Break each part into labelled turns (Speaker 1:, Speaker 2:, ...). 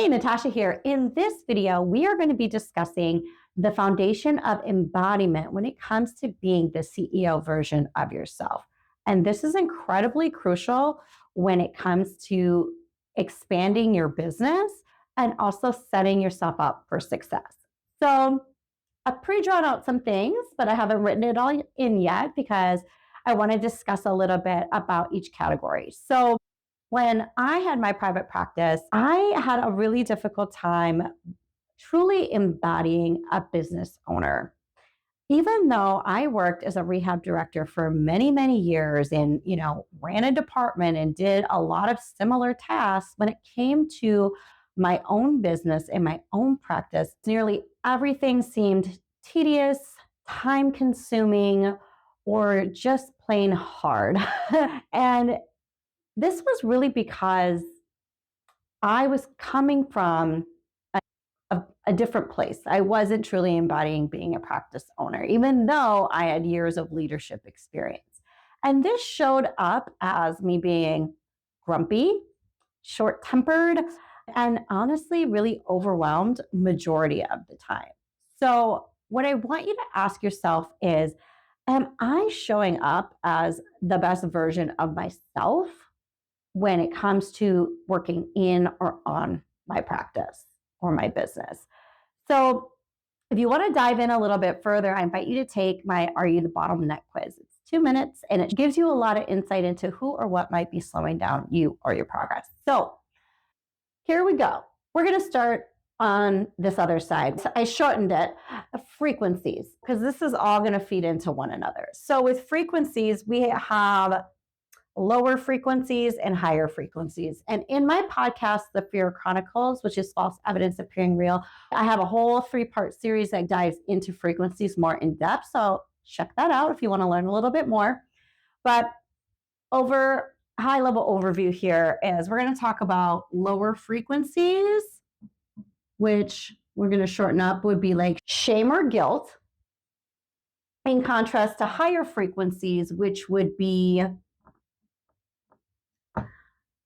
Speaker 1: Hey, Natasha here. In this video, we are going to be discussing the foundation of embodiment when it comes to being the CEO version of yourself. And this is incredibly crucial when it comes to expanding your business and also setting yourself up for success. So I've pre-drawn out some things, but I haven't written it all in yet because I want to discuss a little bit about each category. So when I had my private practice, I had a really difficult time truly embodying a business owner. Even though I worked as a rehab director for many, many years and, ran a department and did a lot of similar tasks, when it came to my own business and my own practice, nearly everything seemed tedious, time consuming, or just plain hard. And this was really because I was coming from a different place. I wasn't truly embodying being a practice owner, even though I had years of leadership experience. And this showed up as me being grumpy, short-tempered, and honestly, really overwhelmed majority of the time. So what I want you to ask yourself is, am I showing up as the best version of myself when it comes to working in or on my practice or my business? So if you want to dive in a little bit further, I invite you to take my Are You the Bottleneck quiz. It's 2 minutes and it gives you a lot of insight into who or what might be slowing down you or your progress. So here we go. We're going to start on this other side. So I shortened it, frequencies, because this is all going to feed into one another. So with frequencies, we have lower frequencies and higher frequencies. And in my podcast, The Fear Chronicles, which is false evidence appearing real, I have a whole 3-part series that dives into frequencies more in depth. So check that out if you want to learn a little bit more. But over high level overview here is we're going to talk about lower frequencies, which we're going to shorten up would be like shame or guilt, in contrast to higher frequencies, which would be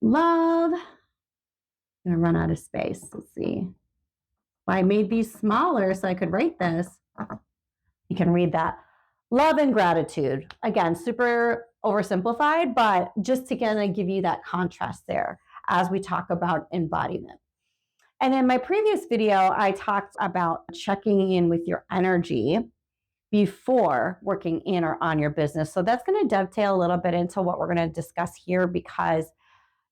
Speaker 1: love. I'm going to run out of space. Let's see. I made these smaller so I could write this. You can read that. Love and gratitude. Again, super oversimplified, but just to kind of give you that contrast there as we talk about embodiment. And in my previous video, I talked about checking in with your energy before working in or on your business. So that's going to dovetail a little bit into what we're going to discuss here, because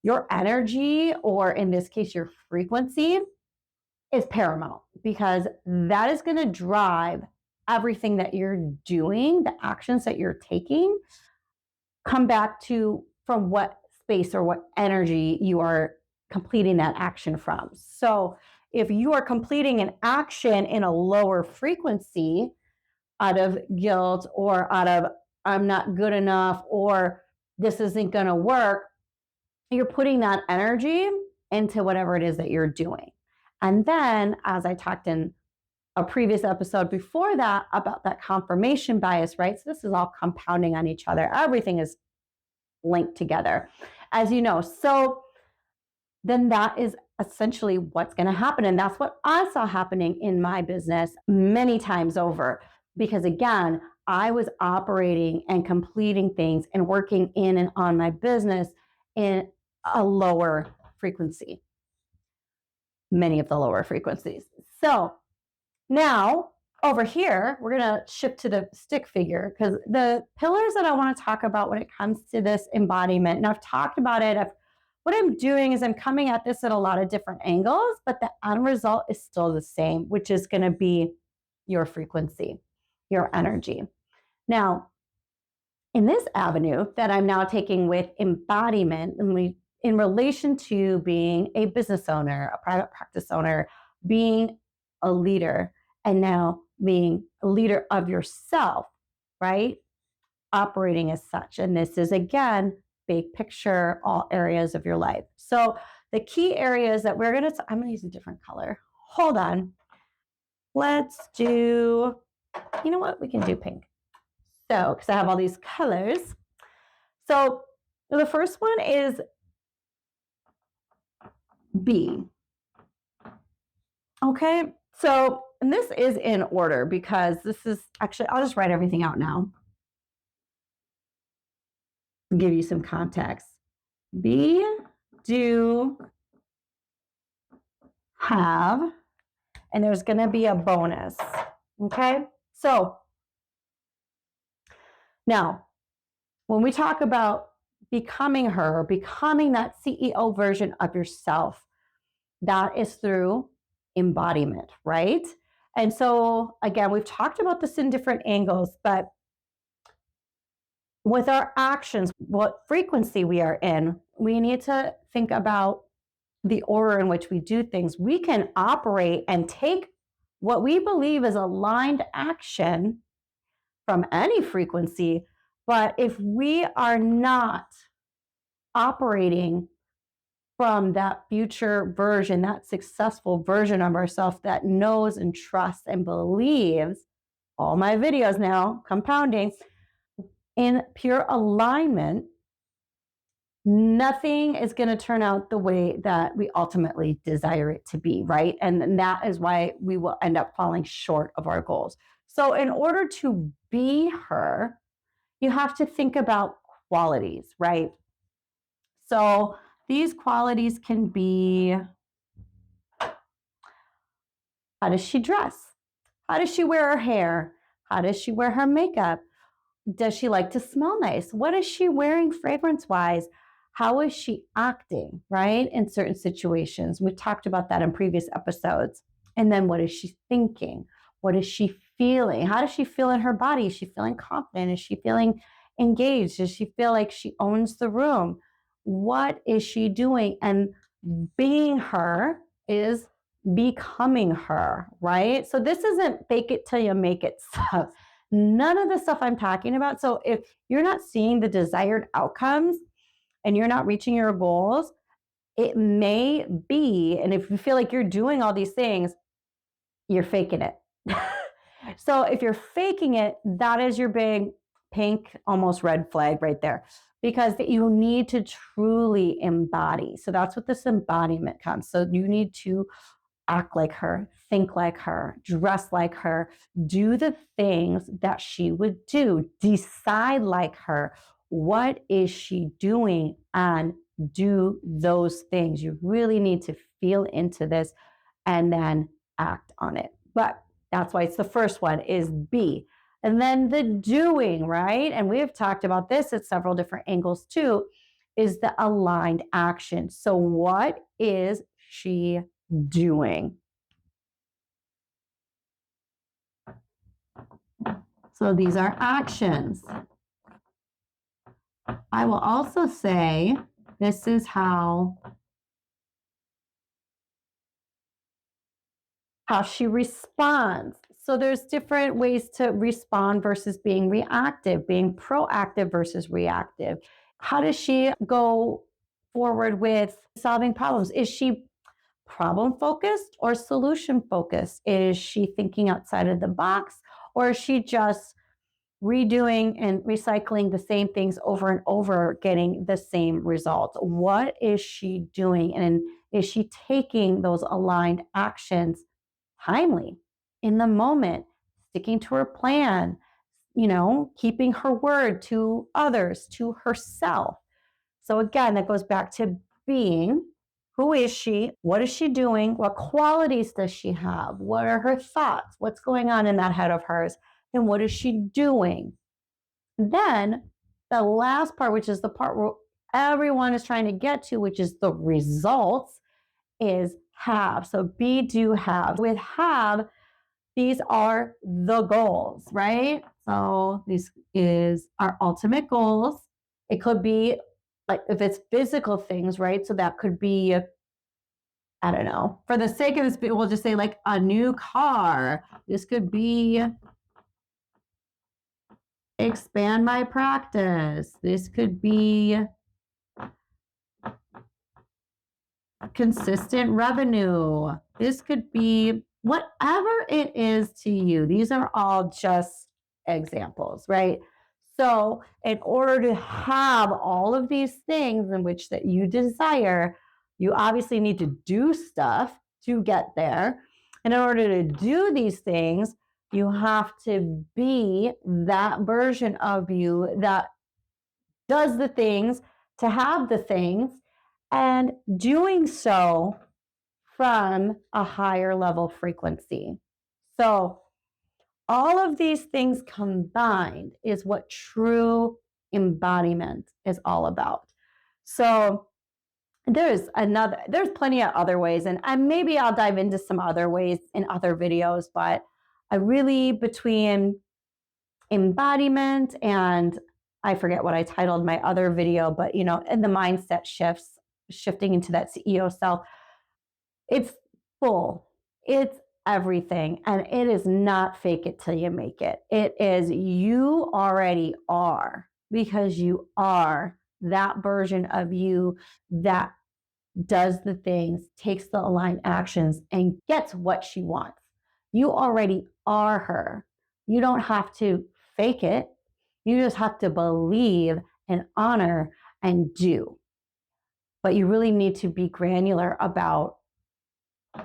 Speaker 1: your energy, or in this case, your frequency, is paramount, because that is going to drive everything that you're doing, the actions that you're taking, come back to from what space or what energy you are completing that action from. So if you are completing an action in a lower frequency out of guilt or out of I'm not good enough or this isn't going to work, you're putting that energy into whatever it is that you're doing. And then, as I talked in a previous episode before that about that confirmation bias, right? So this is all compounding on each other. Everything is linked together, as you know. So then that is essentially what's going to happen. And that's what I saw happening in my business many times over. Because again, I was operating and completing things and working in and on my business in a lower frequency, many of the lower frequencies. So now over here, we're going to shift to the stick figure, because the pillars that I want to talk about when it comes to this embodiment, and I've talked about it, what I'm doing is I'm coming at this at a lot of different angles, but the end result is still the same, which is going to be your frequency, your energy. Now, in this avenue that I'm now taking with embodiment, and in relation to being a business owner, a private practice owner, being a leader, and now being a leader of yourself, right? Operating as such. And this is, again, big picture, all areas of your life. So the key areas that we're going to, I'm going to use a different color. Hold on. Let's do, you know what? We can do pink. So, because I have all these colors. So the first one is B. Okay, so, and this is in order because this is actually, I'll just write everything out now, give you some context. Be, do, have, and there's going to be a bonus. Okay, so now when we talk about becoming her, becoming that CEO version of yourself, that is through embodiment, right? And so, again, we've talked about this in different angles, but with our actions, what frequency we are in, we need to think about the order in which we do things. We can operate and take what we believe is aligned action from any frequency, but if we are not operating from that future version, that successful version of ourselves that knows and trusts and believes, all my videos now compounding, in pure alignment, nothing is going to turn out the way that we ultimately desire it to be, right? And that is why we will end up falling short of our goals. So, in order to be her, you have to think about qualities, right? So, these qualities can be: how does she dress? How does she wear her hair? How does she wear her makeup? Does she like to smell nice? What is she wearing fragrance wise? How is she acting, right? In certain situations. We talked about that in previous episodes. And then what is she thinking? What is she feeling? How does she feel in her body? Is she feeling confident? Is she feeling engaged? Does she feel like she owns the room? What is she doing? And being her is becoming her, right? So this isn't fake it till you make it stuff. None of the stuff I'm talking about. So if you're not seeing the desired outcomes and you're not reaching your goals, it may be, and if you feel like you're doing all these things, you're faking it. So if you're faking it, that is your big pink, almost red flag right there, because you need to truly embody. So that's what this embodiment comes. So you need to act like her, think like her, dress like her, do the things that she would do, decide like her. What is she doing? And do those things. You really need to feel into this and then act on it. But that's why it's the first one is be. And then the doing, right? And we have talked about this at several different angles too, is the aligned action. So what is she doing? So these are actions. I will also say this is how she responds. So there's different ways to respond versus being reactive, being proactive versus reactive. How does she go forward with solving problems? Is she problem focused or solution focused? Is she thinking outside of the box, or is she just redoing and recycling the same things over and over, getting the same results? What is she doing? And is she taking those aligned actions timely, in the moment, sticking to her plan, keeping her word to others, to herself? So again, that goes back to being. Who is she? What is she doing? What qualities does she have? What are her thoughts? What's going on in that head of hers? And what is she doing? Then the last part, which is the part where everyone is trying to get to, which is the results, is have. So be, do, have. With have, these are the goals, right? So this is our ultimate goals. It could be like if it's physical things, right? So that could be, I don't know, for the sake of this, we'll just say like a new car. This could be expand my practice. This could be consistent revenue. This could be whatever it is to you. These are all just examples, right? So in order to have all of these things in which that you desire, you obviously need to do stuff to get there. And in order to do these things, you have to be that version of you that does the things to have the things, and doing so from a higher level frequency. So, all of these things combined is what true embodiment is all about. So, there's plenty of other ways, and maybe I'll dive into some other ways in other videos, but I really, between embodiment and I forget what I titled my other video, but and the mindset shifts, shifting into that CEO self, it's full. It's everything. And it is not fake it till you make it. It is, you already are, because you are that version of you that does the things, takes the aligned actions, and gets what she wants. You already are her. You don't have to fake it. You just have to believe and honor and do. But you really need to be granular about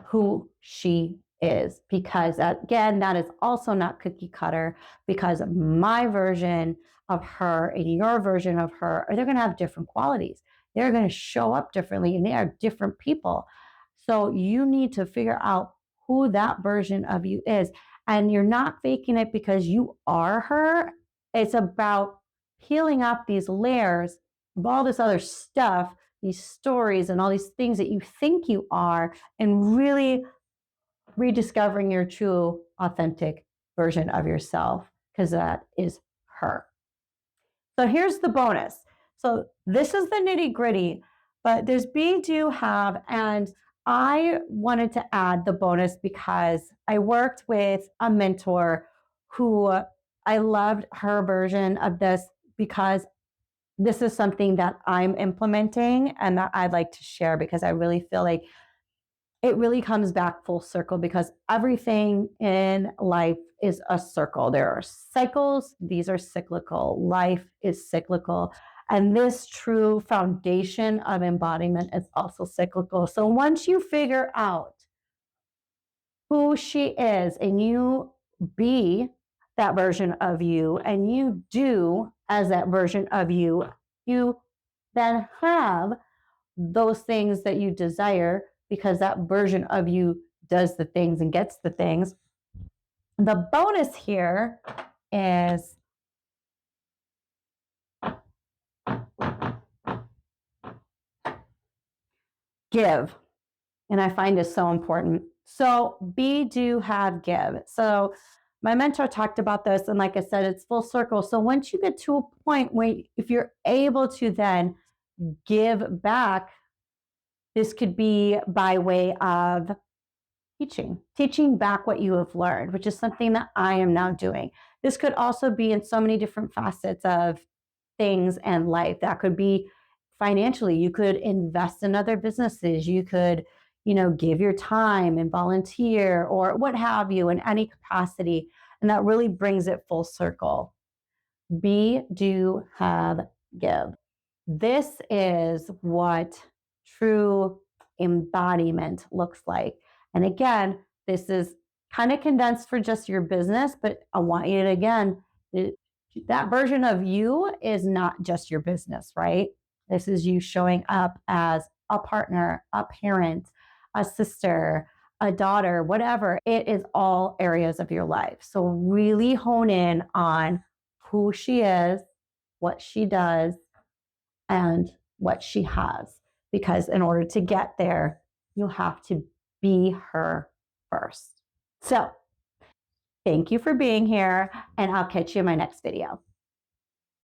Speaker 1: who she is, because again, that is also not cookie cutter, because my version of her and your version of her, they're going to have different qualities. They're going to show up differently, and they are different people. So you need to figure out who that version of you is. And you're not faking it because you are her. It's about peeling off these layers of all this other stuff, these stories and all these things that you think you are, and really rediscovering your true, authentic version of yourself, because that is her. So here's the bonus. So this is the nitty gritty, but there's be, do, have, and I wanted to add the bonus because I worked with a mentor who I loved her version of this, because this is something that I'm implementing and that I'd like to share, because I really feel like it really comes back full circle, because everything in life is a circle. There are cycles, these are cyclical. Life is cyclical. And this true foundation of embodiment is also cyclical. So once you figure out who she is and you be that version of you and you do as that version of you, you then have those things that you desire, because that version of you does the things and gets the things. The bonus here is give. And I find this so important. So be, do, have, give. So my mentor talked about this, and like I said, it's full circle. So once you get to a point where if you're able to then give back, this could be by way of teaching back what you have learned, which is something that I am now doing. This could also be in so many different facets of things and life. That could be financially. You could invest in other businesses. You could, give your time and volunteer or what have you in any capacity. And that really brings it full circle. Be, do, have, give. This is what true embodiment looks like. And again, this is kind of condensed for just your business, but I want you to, again, that version of you is not just your business, right? This is you showing up as a partner, a parent, a sister, a daughter, whatever. It is all areas of your life. So really hone in on who she is, what she does, and what she has. Because in order to get there, you have to be her first. So thank you for being here, and I'll catch you in my next video.